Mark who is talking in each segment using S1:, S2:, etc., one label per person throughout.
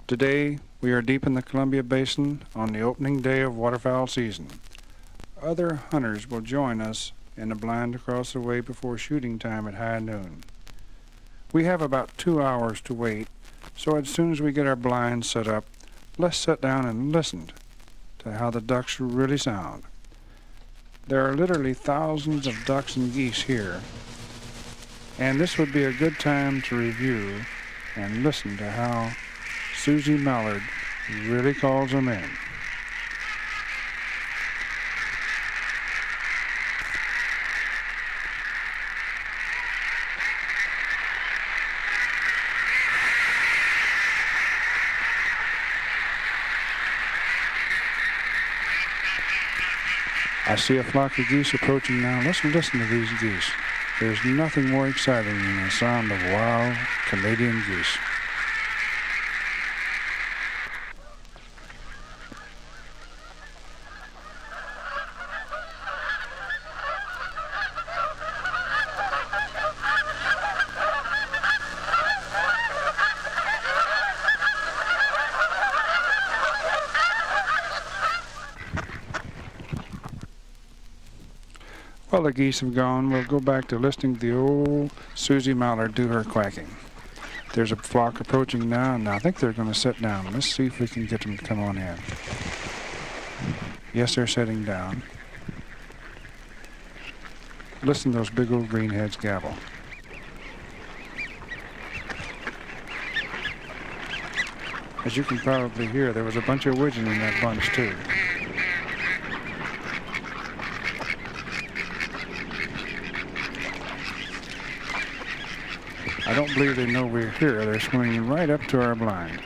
S1: Today, we are deep in the Columbia Basin on the opening day of waterfowl season. Other hunters will join us in a blind across the way before shooting time at high noon. We have about 2 hours to wait, so as soon as we get our blinds set up, let's sit down and listen to how the ducks really sound. There are literally thousands of ducks and geese here, and this would be a good time to review and listen to how Susie Mallard really calls them in. I see a flock of geese approaching now. Let's listen to these geese. There's nothing more exciting than the sound of wild Canadian geese. While the geese have gone, we'll go back to listening to the old Susie Mallard do her quacking. There's a flock approaching now, and I think they're going to sit down. Let's see if we can get them to come on in. Yes, they're sitting down. Listen to those big old greenheads gabble. As you can probably hear, there was a bunch of widgeon in that bunch, too. I don't believe they know we're here. They're swinging right up to our blind.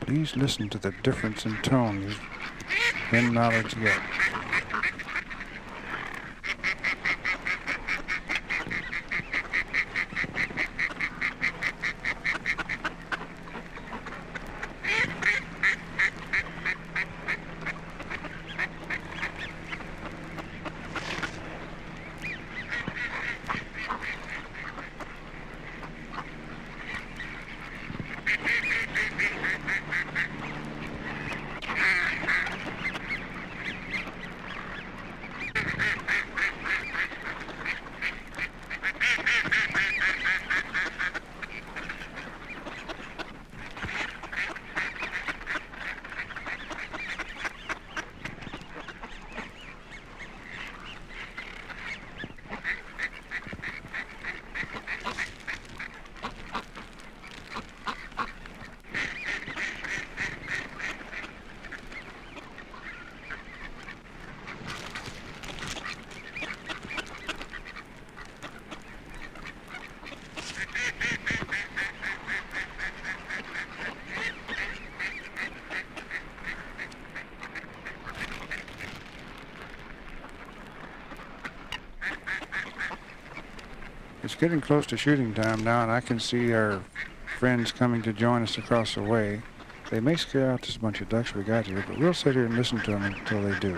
S1: Please listen to the difference in tone these hen mallards get. It's getting close to shooting time now, and I can see our friends coming to join us across the way. They may scare out this bunch of ducks we got here, but we'll sit here and listen to them until they do.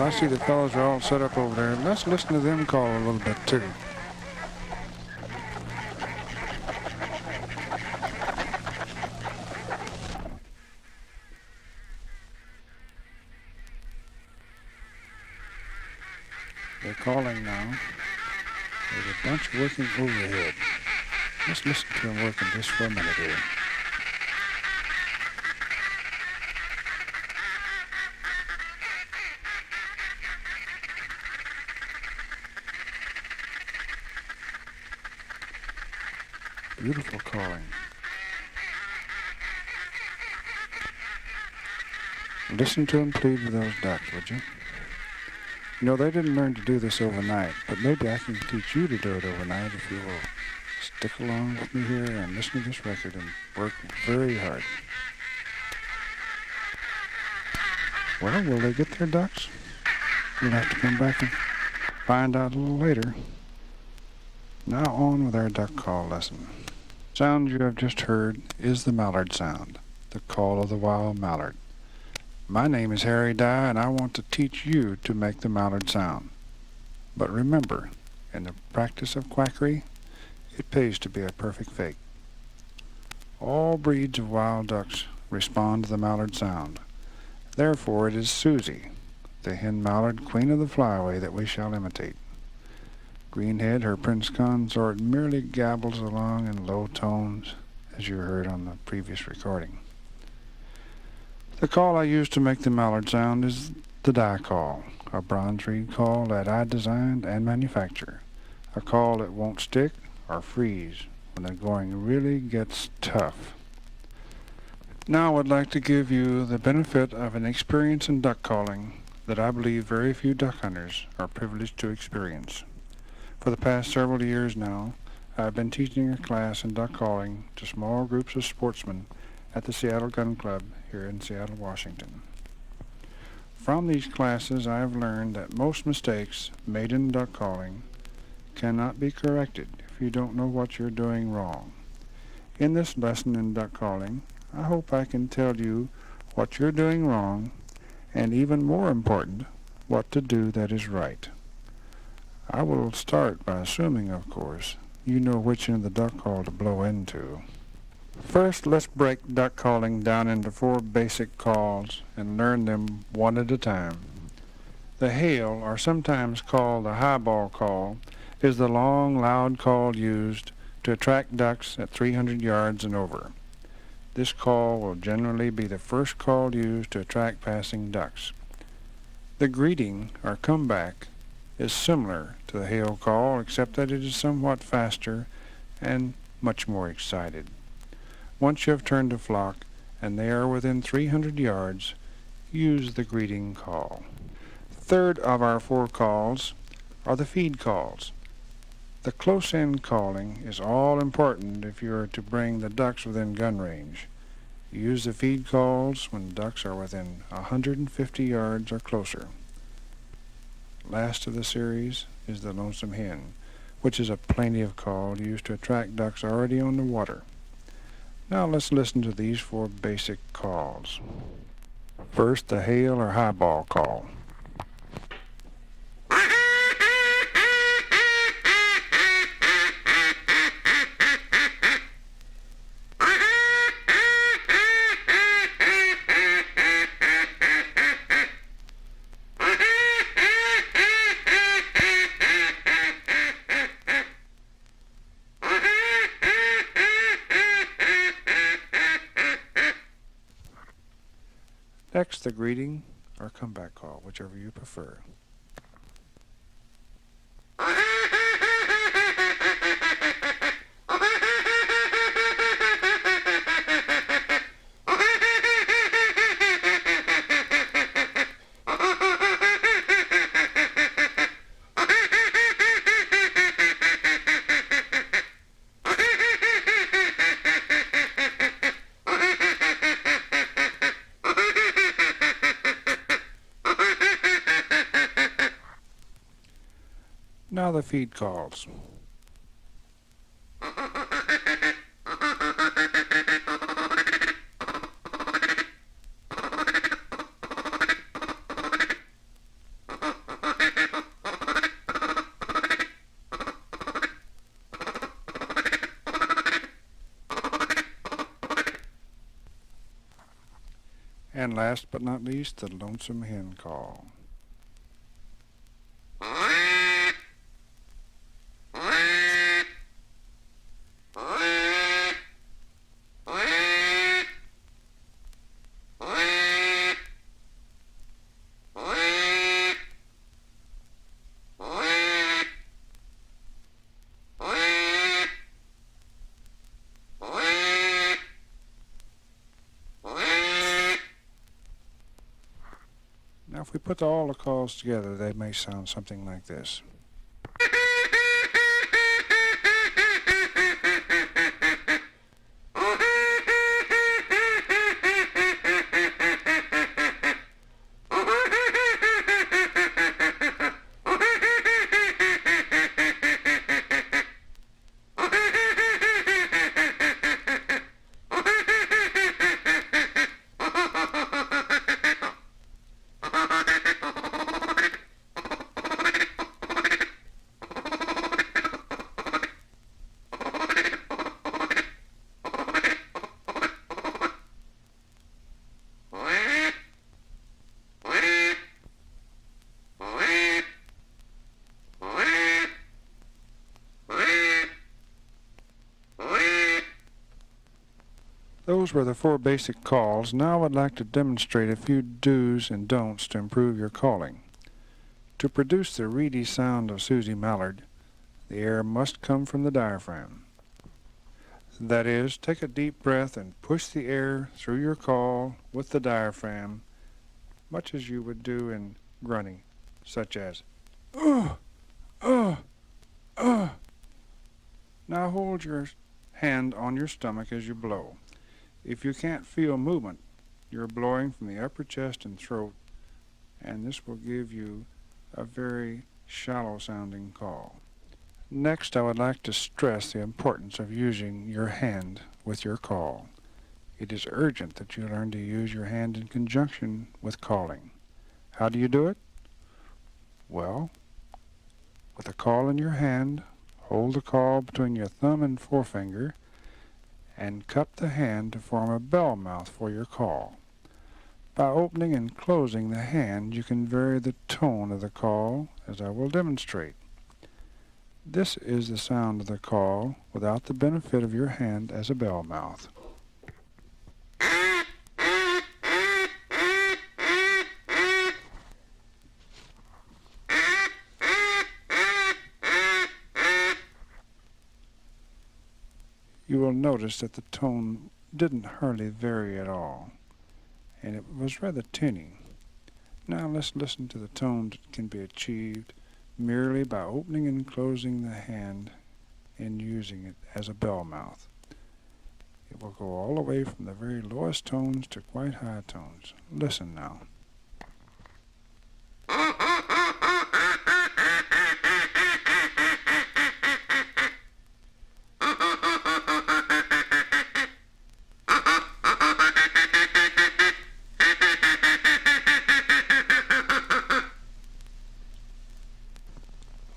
S1: I see the fellows are all set up over there. Let's listen to them call a little bit too. They're calling now. There's a bunch working overhead. Let's listen to them working just for a minute here. Beautiful calling. Listen to them plead with those ducks, would you? You know, they didn't learn to do this overnight, but maybe I can teach you to do it overnight if you will stick along with me here and listen to this record and work very hard. Well, will they get their ducks? We'll have to come back and find out a little later. Now on with our duck call lesson. Sound you have just heard is the mallard sound, the call of the wild mallard. My name is Harry Dye, and I want to teach you to make the mallard sound. But remember, in the practice of quackery, it pays to be a perfect fake. All breeds of wild ducks respond to the mallard sound. Therefore, it is Susie, the hen mallard queen of the flyway, that we shall imitate. Greenhead, her prince consort, merely gabbles along in low tones, as you heard on the previous recording. The call I use to make the mallard sound is the die call, a bronze reed call that I designed and manufacture, a call that won't stick or freeze when the going really gets tough. Now I would like to give you the benefit of an experience in duck calling that I believe very few duck hunters are privileged to experience. For the past several years now, I have been teaching a class in duck calling to small groups of sportsmen at the Seattle Gun Club here in Seattle, Washington. From these classes, I have learned that most mistakes made in duck calling cannot be corrected if you don't know what you're doing wrong. In this lesson in duck calling, I hope I can tell you what you're doing wrong, and even more important, what to do that is right. I will start by assuming, of course, you know which end of the duck call to blow into. First, let's break duck calling down into 4 basic calls and learn them one at a time. The hail, or sometimes called the highball call, is the long, loud call used to attract ducks at 300 yards and over. This call will generally be the first call used to attract passing ducks. The greeting, or comeback, is similar to the hail call, except that it is somewhat faster and much more excited. Once you have turned a flock and they are within 300 yards, use the greeting call. Third of our 4 calls are the feed calls. The close-in calling is all important if you are to bring the ducks within gun range. Use the feed calls when ducks are within 150 yards or closer. Last of the series is the lonesome hen, which is a plaintive call used to attract ducks already on the water. Now let's listen to these 4 basic calls. First, the hail or highball call. Next, the greeting or comeback call, whichever you prefer. Now the feed calls. And last but not least, the lonesome hen call. Now, if we put all the calls together, they may sound something like this. Those were the 4 basic calls. Now I'd like to demonstrate a few do's and don'ts to improve your calling. To produce the reedy sound of Susie Mallard, the air must come from the diaphragm. That is, take a deep breath and push the air through your call with the diaphragm, much as you would do in grunting, such as, Now hold your hand on your stomach as you blow. If you can't feel movement, you're blowing from the upper chest and throat, and this will give you a very shallow sounding call. Next, I would like to stress the importance of using your hand with your call. It is urgent that you learn to use your hand in conjunction with calling. How do you do it? Well, with a call in your hand, hold the call between your thumb and forefinger and cup the hand to form a bell mouth for your call. By opening and closing the hand, you can vary the tone of the call, as I will demonstrate. This is the sound of the call without the benefit of your hand as a bell mouth. You will notice that the tone didn't hardly vary at all, and it was rather tinny. Now let's listen to the tone that can be achieved merely by opening and closing the hand and using it as a bell mouth. It will go all the way from the very lowest tones to quite high tones. Listen now.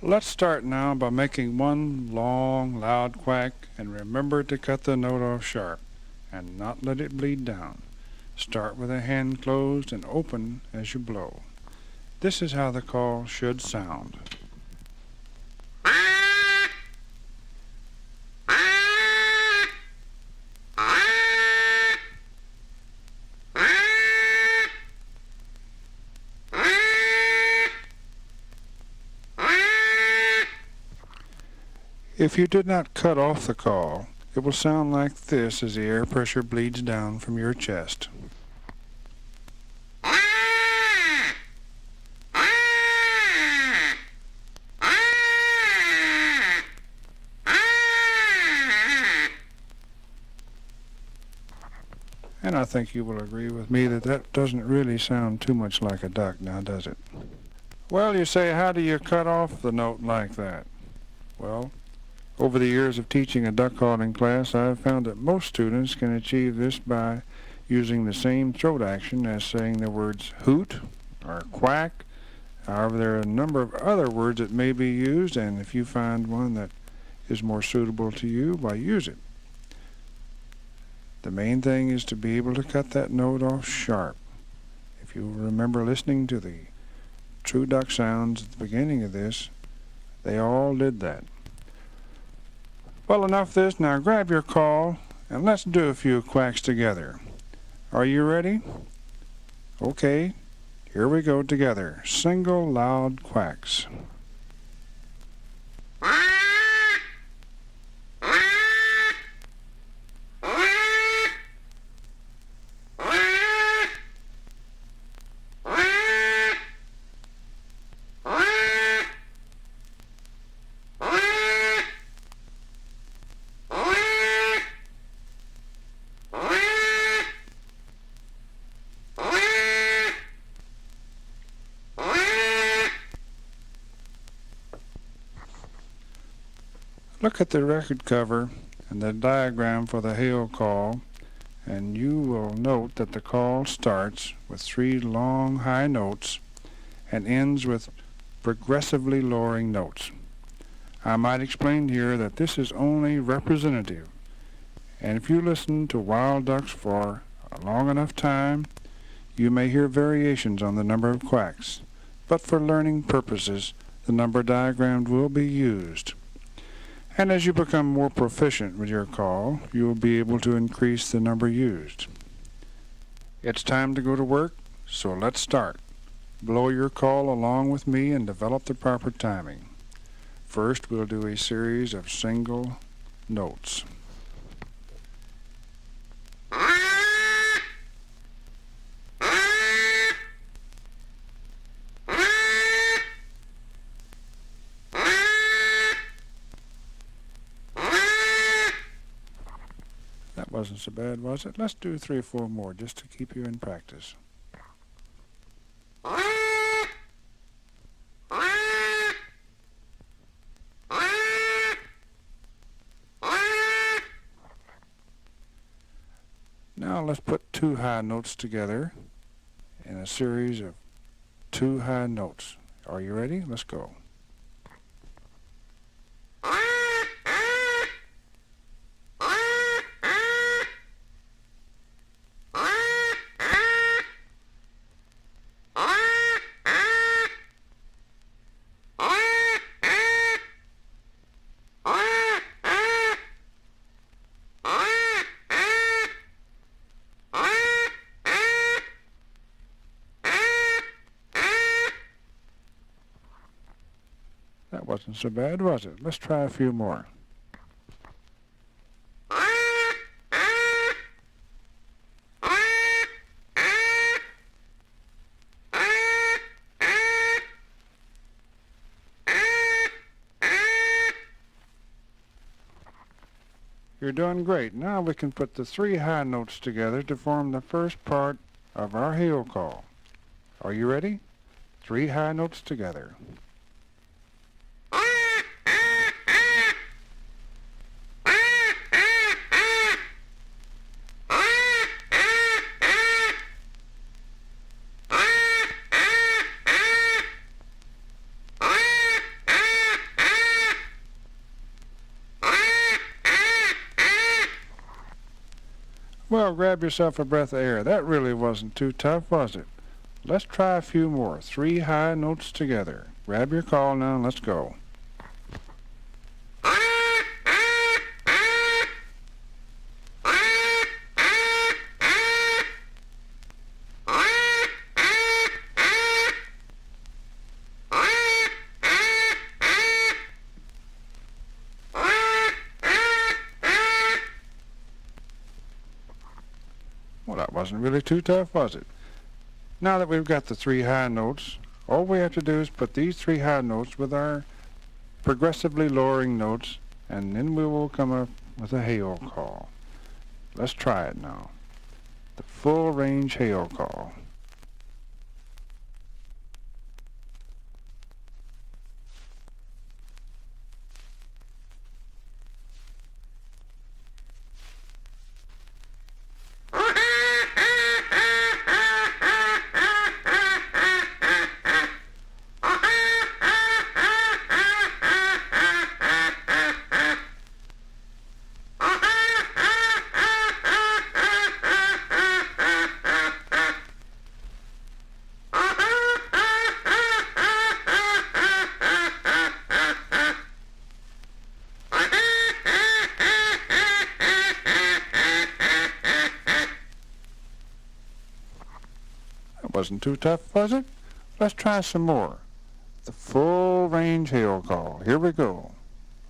S1: Let's start now by making one long, loud quack, and remember to cut the note off sharp and not let it bleed down. Start with a hand closed and open as you blow. This is how the call should sound. If you did not cut off the call, it will sound like this as the air pressure bleeds down from your chest. And I think you will agree with me that that doesn't really sound too much like a duck, now does it? Well, you say, how do you cut off the note like that? Well, over the years of teaching a duck calling class, I have found that most students can achieve this by using the same throat action as saying the words hoot or quack. However, there are a number of other words that may be used, and if you find one that is more suitable to you, why use it. The main thing is to be able to cut that note off sharp If you remember listening to the true duck sounds at the beginning of this, they all did that. Well, enough of this. Now grab your call and let's do a few quacks together. Are you ready? Okay, here we go together. Single loud quacks. Look at the record cover and the diagram for the hail call, and you will note that the call starts with 3 long high notes and ends with progressively lowering notes. I might explain here that this is only representative, and if you listen to wild ducks for a long enough time, you may hear variations on the number of quacks, but for learning purposes, the number diagrammed will be used. And as you become more proficient with your call, you will be able to increase the number used. It's time to go to work, so let's start. Blow your call along with me and develop the proper timing. First, we'll do a series of single notes. Wasn't so bad, was it? Let's do 3 or 4 more just to keep you in practice. Now let's put 2 high notes together in a series of 2 high notes. Are you ready? Let's go. That wasn't so bad, was it? Let's try a few more. You're doing great. Now we can put the 3 high notes together to form the first part of our hail call. Are you ready? 3 high notes together. Well, grab yourself a breath of air. That really wasn't too tough, was it? Let's try a few more. 3 high notes together. Grab your call now and let's go. Well, that wasn't really too tough, was it? Now that we've got the 3 high notes, all we have to do is put these 3 high notes with our progressively lowering notes, and then we will come up with a hail call. Let's try it now. The full range hail call. Wasn't too tough, was it? Let's try some more. The full range hail call. Here we go.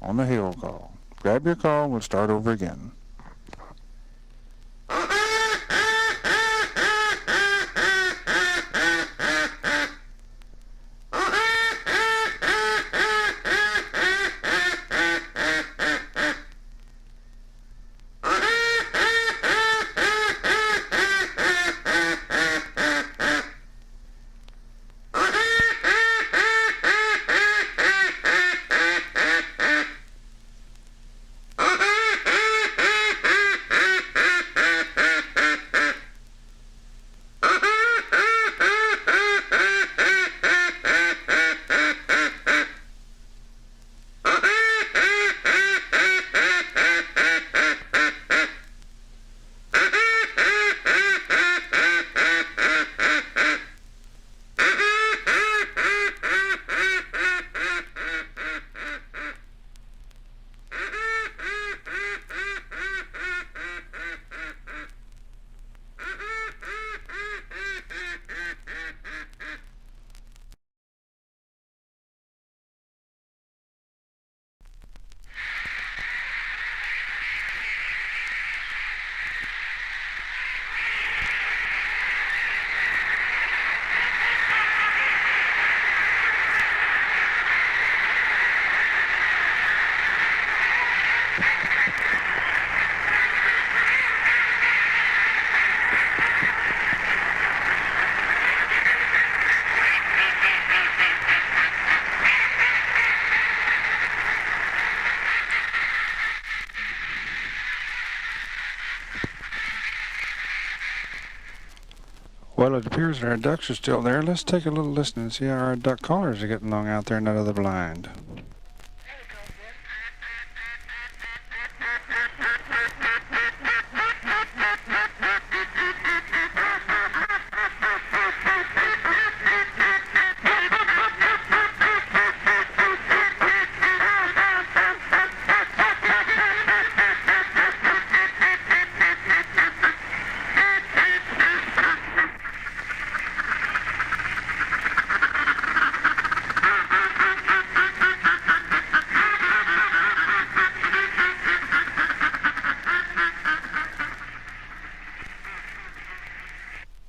S1: On the hail call. Grab your call, we'll start over again. Well, it appears that our ducks are still there. Let's take a little listen and see how our duck callers are getting along out there in that other blind.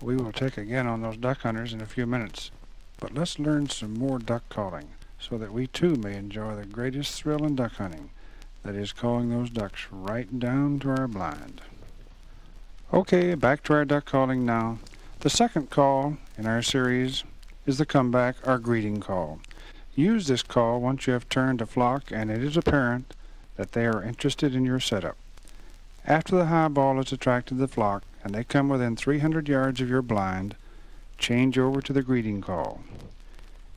S1: We will check again on those duck hunters in a few minutes, but let's learn some more duck calling so that we too may enjoy the greatest thrill in duck hunting, that is calling those ducks right down to our blind. Okay, back to our duck calling now. The second call in our series is the comeback or greeting call. Use this call once you have turned a flock and it is apparent that they are interested in your setup. After the high ball has attracted the flock and they come within 300 yards of your blind, change over to the greeting call.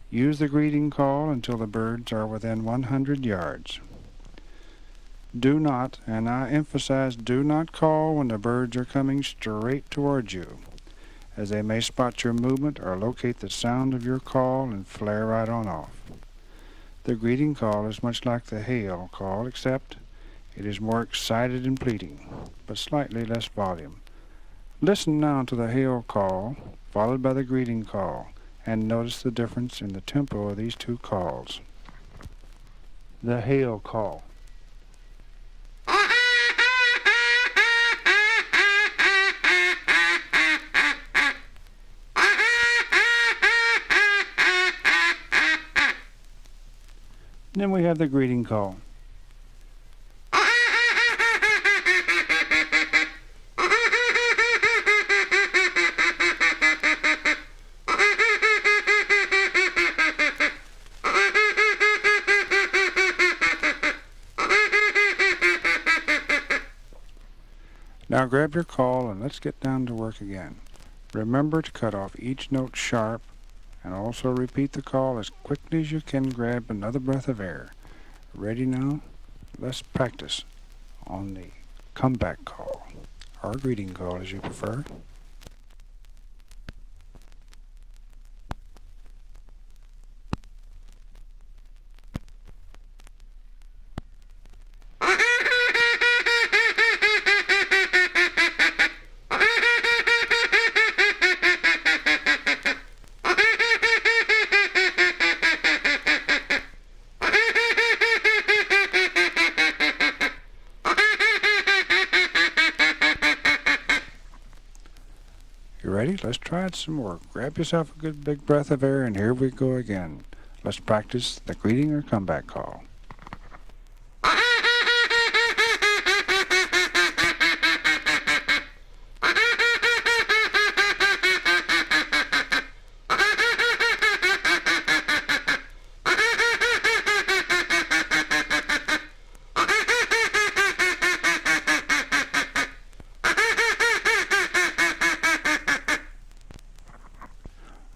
S1: Use the greeting call until the birds are within 100 yards. Do not, and I emphasize do not call when the birds are coming straight towards you, as they may spot your movement or locate the sound of your call and flare right on off. The greeting call is much like the hail call, except it is more excited and pleading, but slightly less volume. Listen now to the hail call, followed by the greeting call, and notice the difference in the tempo of these two calls. The hail call. Then we have the greeting call. Now grab your call and let's get down to work again. Remember to cut off each note sharp, and also repeat the call as quickly as you can grab another breath of air. Ready now? Let's practice on the comeback call, or greeting call as you prefer. Ready? Let's try it some more. Grab yourself a good big breath of air, and here we go again. Let's practice the greeting or comeback call.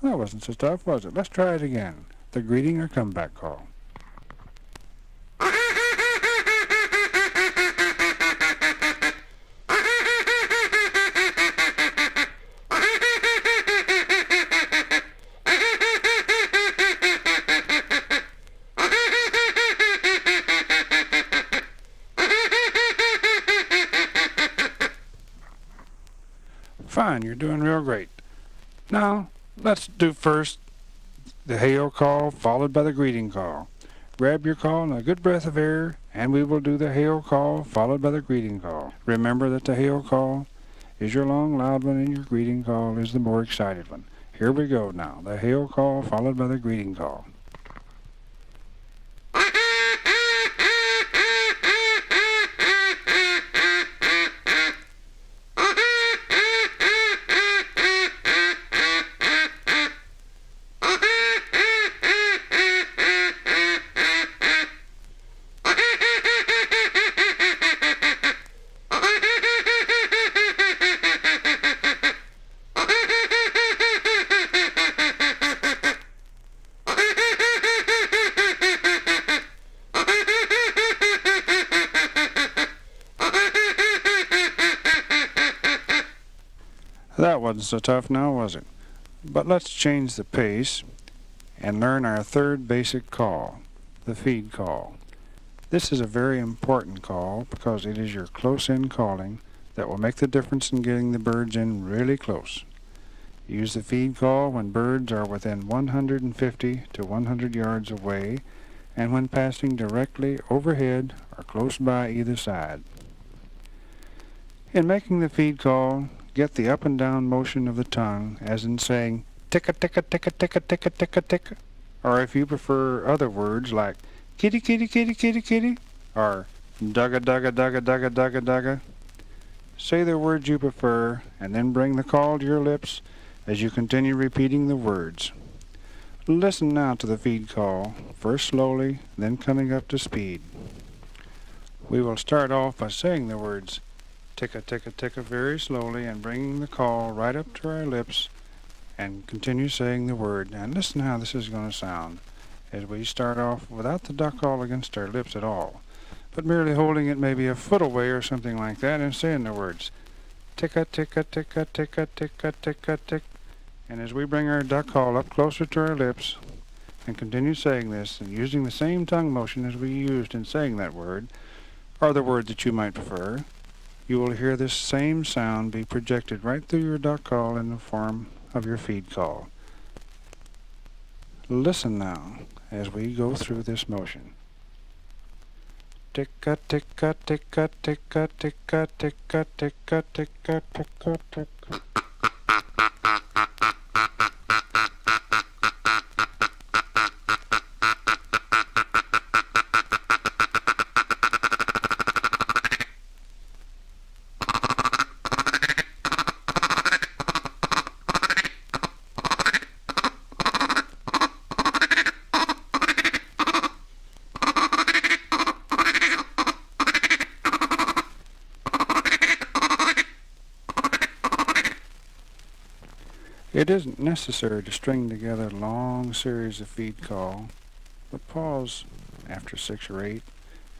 S1: That wasn't so tough, was it? Let's try it again. The greeting or comeback call. Fine, you're doing real great. Now, let's do first the hail call followed by the greeting call. Grab your call and a good breath of air, and we will do the hail call followed by the greeting call. Remember that the hail call is your long, loud one, and your greeting call is the more excited one. Here we go now. The hail call followed by the greeting call. That wasn't so tough now, was it? But let's change the pace and learn our third basic call, the feed call. This is a very important call because it is your close-in calling that will make the difference in getting the birds in really close. Use the feed call when birds are within 150 to 100 yards away and when passing directly overhead or close by either side. In making the feed call, get the up and down motion of the tongue, as in saying ticka ticka ticka ticka ticka ticka ticka, or if you prefer other words like kitty kitty kitty kitty kitty, or dugga dugga dugga dugga dugga dugga. Say the words you prefer, and then bring the call to your lips as you continue repeating the words. Listen now to the feed call, first slowly, then coming up to speed. We will start off by saying the words ticka ticka ticka very slowly and bringing the call right up to our lips and continue saying the word. And listen how this is going to sound as we start off without the duck call against our lips at all, but merely holding it maybe a foot away or something like that and saying the words ticka ticka ticka ticka ticka ticka tick. And as we bring our duck call up closer to our lips and continue saying this and using the same tongue motion as we used in saying that word, or the word that you might prefer, you will hear this same sound be projected right through your duck call in the form of your feed call. Listen now as we go through this motion. Ticka ticka ticka ticka ticka ticka ticka ticka ticka ticka. It isn't necessary to string together a long series of feed call, but pause after 6 or 8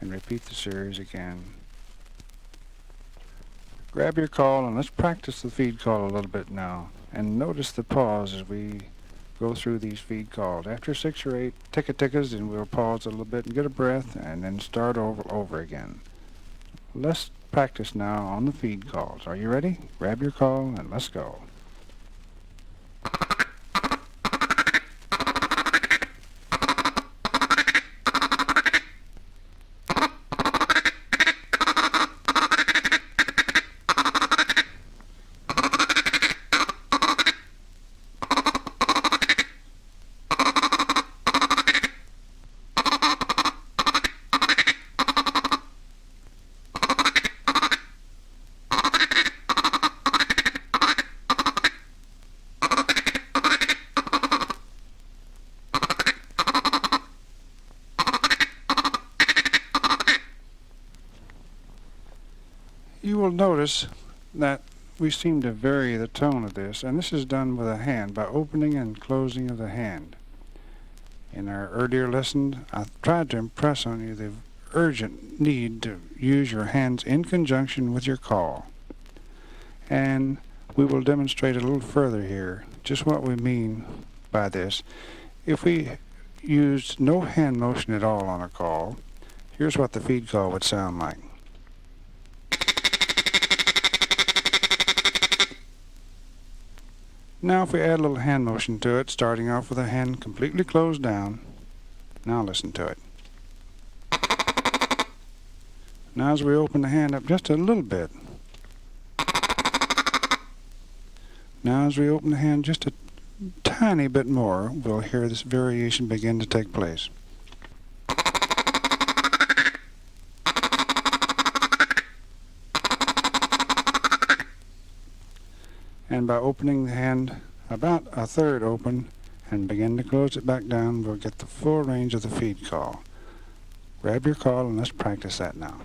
S1: and repeat the series again. Grab your call and let's practice the feed call a little bit now, and notice the pause as we go through these feed calls. After 6 or 8 ticka-tickas, and we'll pause a little bit and get a breath and then start over again. Let's practice now on the feed calls. Are you ready? Grab your call and let's go. You will notice that we seem to vary the tone of this, and this is done with a hand by opening and closing of the hand. In our earlier lesson, I tried to impress on you the urgent need to use your hands in conjunction with your call. And we will demonstrate a little further here just what we mean by this. If we used no hand motion at all on a call, here's what the feed call would sound like. Now if we add a little hand motion to it, starting off with a hand completely closed down, now listen to it. Now as we open the hand up just a little bit, now as we open the hand just a tiny bit more, we'll hear this variation begin to take place. And by opening the hand about a third open and begin to close it back down, we'll get the full range of the feed call. Grab your call and let's practice that now.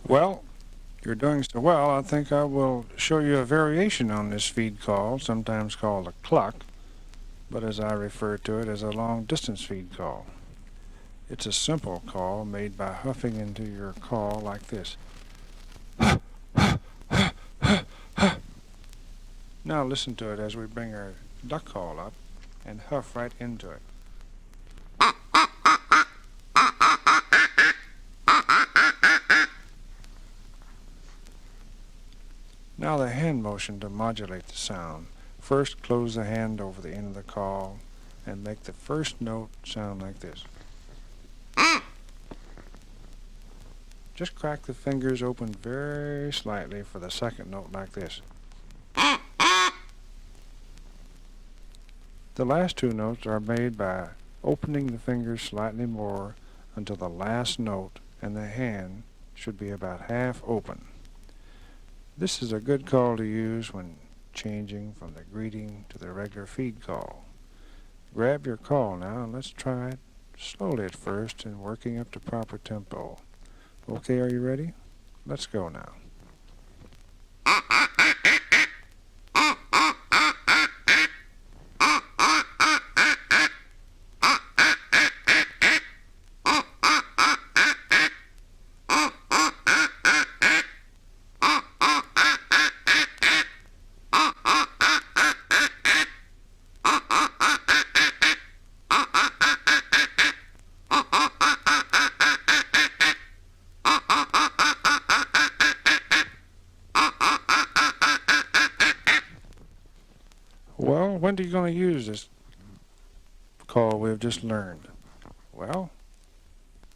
S1: Well, you're doing so well, I think I will show you a variation on this feed call, sometimes called a cluck, but as I refer to it as a long-distance feed call. It's a simple call made by huffing into your call like this. Now listen to it as we bring our duck call up and huff right into it. Now the hand motion to modulate the sound. First close the hand over the end of the call and make the first note sound like this. Just crack the fingers open very slightly for the second note like this. The last two notes are made by opening the fingers slightly more until the last note and the hand should be about half open. This is a good call to use when changing from the greeting to the regular feed call. Grab your call now and let's try it slowly at first and working up to proper tempo. Okay, are you ready? Let's go now. Well, when are you going to use this call we've just learned? Well,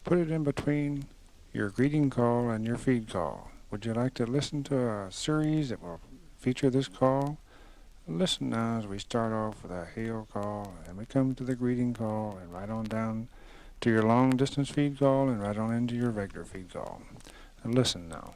S1: put it in between your greeting call and your feed call. Would you like to listen to a series that will feature this call? Listen now as we start off with a hail call, and we come to the greeting call, and right on down to your long distance feed call, and right on into your regular feed call. And listen now.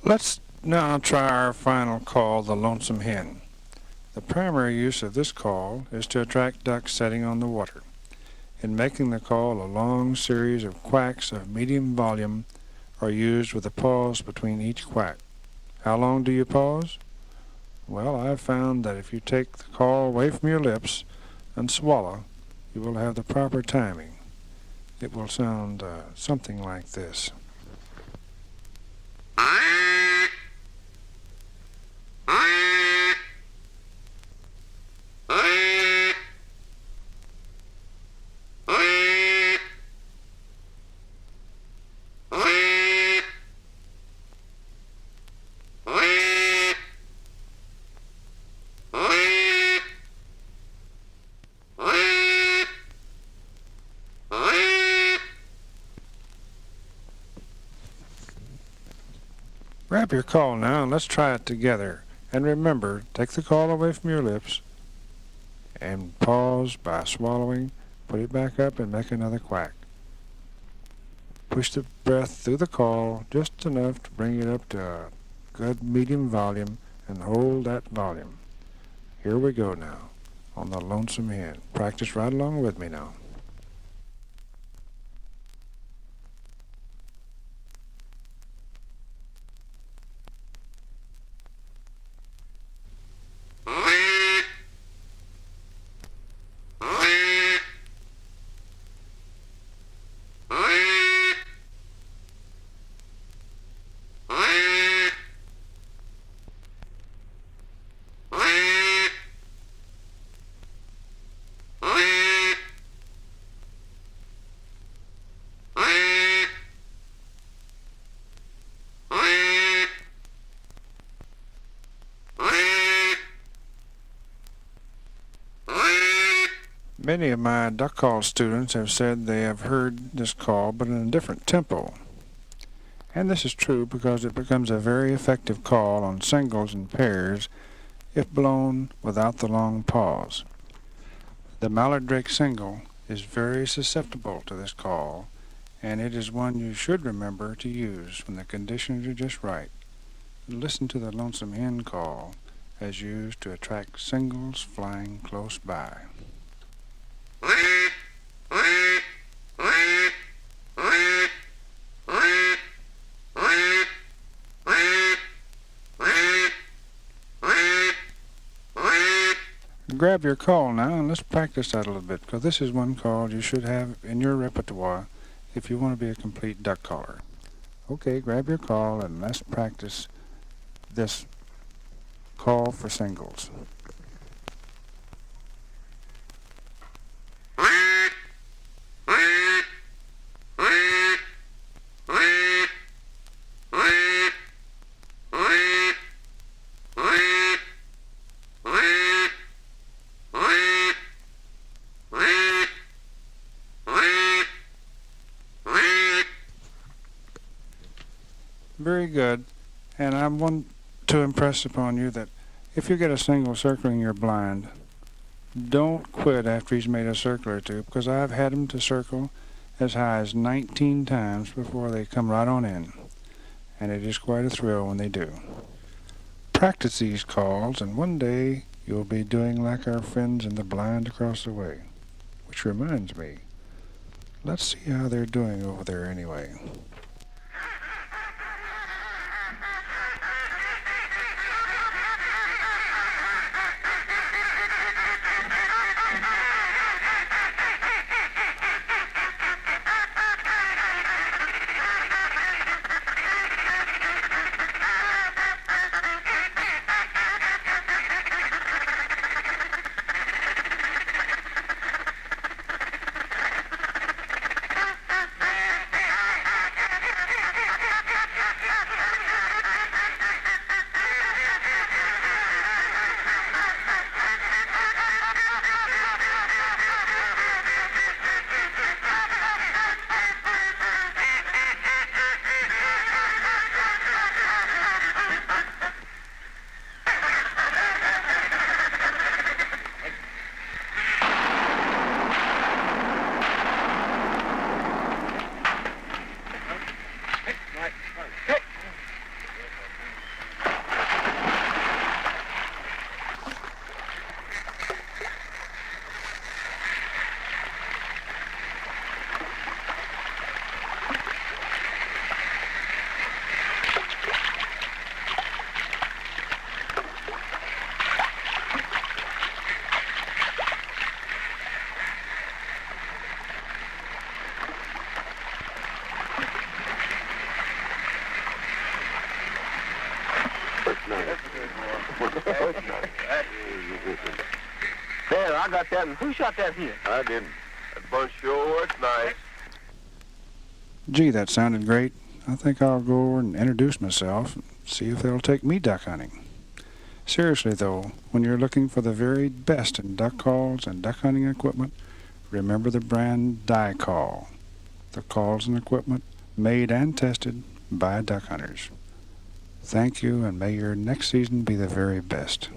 S1: Let's now try our final call, the lonesome hen. The primary use of this call is to attract ducks setting on the water. In making the call, a long series of quacks of medium volume are used with a pause between each quack. How long do you pause? Well, I've found that if you take the call away from your lips and swallow, you will have the proper timing. It will sound something like this. Grab your call now and let's try it together. And remember, take the call away from your lips and pause by swallowing, put it back up and make another quack. Push the breath through the call just enough to bring it up to a good medium volume and hold that volume. Here we go now on the lonesome hen. Practice right along with me now. Many of my duck call students have said they have heard this call but in a different tempo. And this is true because it becomes a very effective call on singles and pairs if blown without the long pause. The Mallard Drake single is very susceptible to this call, and it is one you should remember to use when the conditions are just right. Listen to the lonesome hen call as used to attract singles flying close by. Grab your call now and let's practice that a little bit, because this is one call you should have in your repertoire if you want to be a complete duck caller. Okay, grab your call and let's practice this call for singles. Very good, and I want to impress upon you that if you get a single circling your blind, don't quit after he's made a circle or two, because I've had them to circle as high as 19 times before they come right on in, and it is quite a thrill when they do. Practice these calls, and one day you'll be doing like our friends in the blind across the way. Which reminds me, let's see how they're doing over there anyway.
S2: shot that, and who shot that here?
S3: I didn't. That bunch sure works nice.
S1: Gee, that sounded great. I think I'll go over and introduce myself and see if they'll take me duck hunting. Seriously, though, when you're looking for the very best in duck calls and duck hunting equipment, remember the brand Die Call. The calls and equipment made and tested by duck hunters. Thank you, and may your next season be the very best.